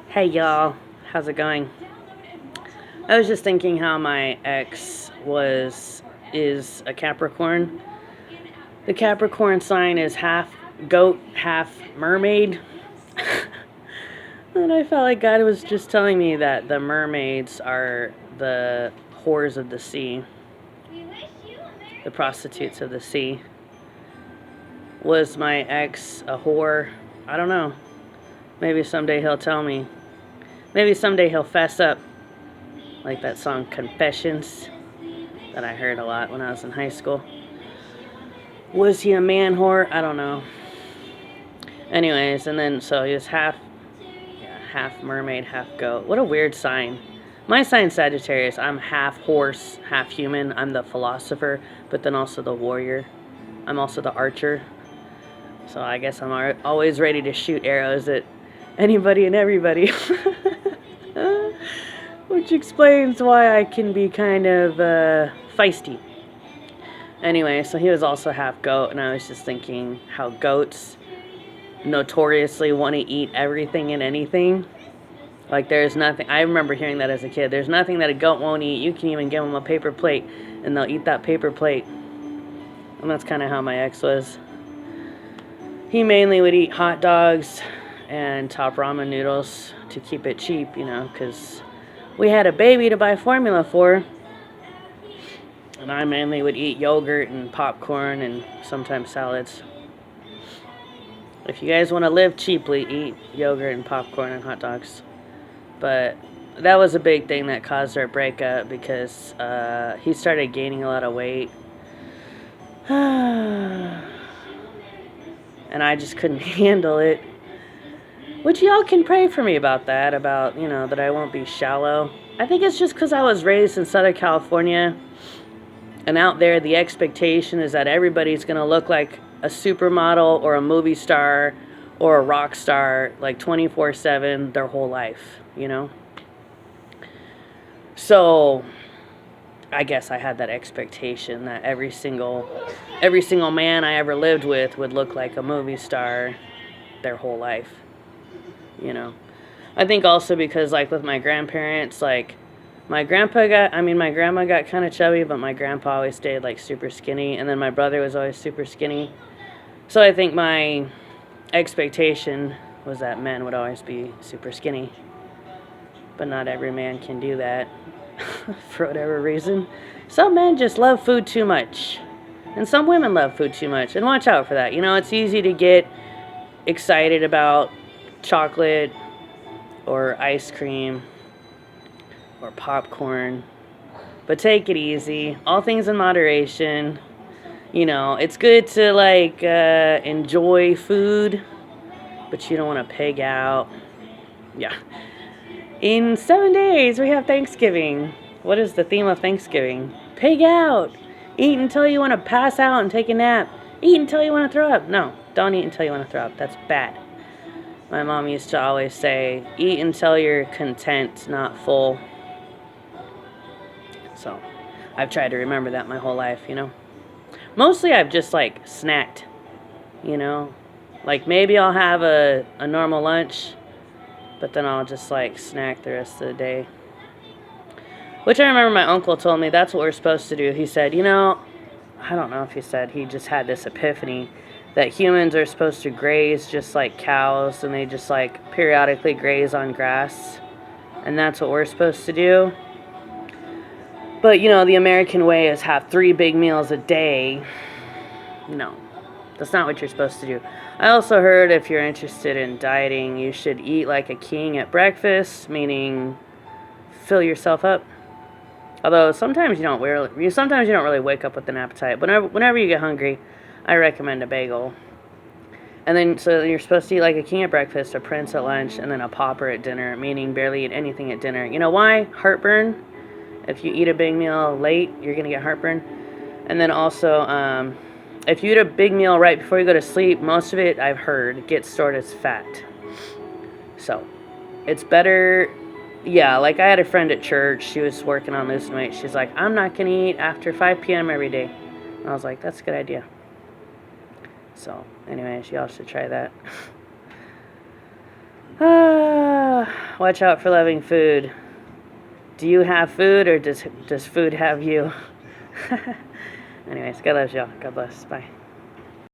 Hey y'all, how's it going? I was just thinking how my ex is a Capricorn. The Capricorn sign is half goat, half mermaid. And I felt like God was just telling me that the mermaids are the whores of the sea, the prostitutes of the sea. Was my ex a whore? I don't know. Maybe someday he'll tell me. Maybe someday he'll fess up. Like that song Confessions that I heard a lot when I was in high school. Was he a man whore? I don't know. Anyways, and then so he was half mermaid, half goat. What a weird sign. My sign's Sagittarius. I'm half horse, half human. I'm the philosopher, but then also the warrior. I'm also the archer. So I guess I'm always ready to shoot arrows at anybody and everybody. Which explains why I can be kind of feisty. Anyway, so he was also half goat, and I was just thinking how goats notoriously want to eat everything and anything. Like there's nothing, I remember hearing that as a kid, there's nothing that a goat won't eat. You can even give them a paper plate, and they'll eat that paper plate. And that's kind of how my ex was. He mainly would eat hot dogs and top ramen noodles to keep it cheap, because we had a baby to buy formula for. And I mainly would eat yogurt and popcorn and sometimes salads. If you guys want to live cheaply, eat yogurt and popcorn and hot dogs. But that was a big thing that caused our breakup because he started gaining a lot of weight. And I just couldn't handle it. Which y'all can pray for me about that, that I won't be shallow. I think it's just because I was raised in Southern California. And out there, the expectation is that everybody's going to look like a supermodel or a movie star or a rock star like 24/7 their whole life, So I guess I had that expectation that every single man I ever lived with would look like a movie star their whole life, I think also because like with my grandparents, like my grandma got kind of chubby, but my grandpa always stayed like super skinny, and then my brother was always super skinny. So I think my expectation was that men would always be super skinny. But not every man can do that for whatever reason. Some men just love food too much. And some women love food too much. And watch out for that. It's easy to get excited about chocolate or ice cream or popcorn. But take it easy. All things in moderation. It's good to enjoy food, but you don't want to pig out. Yeah. In 7 days, we have Thanksgiving. What is the theme of Thanksgiving? Pig out. Eat until you want to pass out and take a nap. Eat until you want to throw up. No, don't eat until you want to throw up. That's bad. My mom used to always say, eat until you're content, not full. So, I've tried to remember that my whole life, Mostly I've just snacked, maybe I'll have a normal lunch, but then I'll just snack the rest of the day. Which I remember my uncle told me that's what we're supposed to do. He said, I don't know if he said, he just had this epiphany that humans are supposed to graze just like cows, and they just periodically graze on grass, and that's what we're supposed to do. But, the American way is have 3 big meals a day. No, that's not what you're supposed to do. I also heard if you're interested in dieting, you should eat like a king at breakfast, meaning fill yourself up. Although sometimes you don't really wake up with an appetite. Whenever you get hungry, I recommend a bagel. And then, so you're supposed to eat like a king at breakfast, a prince at lunch, and then a pauper at dinner, meaning barely eat anything at dinner. You know why? Heartburn. If you eat a big meal late, you're going to get heartburn. And then also, if you eat a big meal right before you go to sleep, most of it, I've heard, gets stored as fat. So, it's better. Yeah, I had a friend at church. She was working on losing weight. She's like, I'm not going to eat after 5 p.m. every day. And I was like, that's a good idea. So, anyways, y'all should try that. Watch out for loving food. Do you have food, or does food have you? Anyways, God loves y'all. God bless. Bye.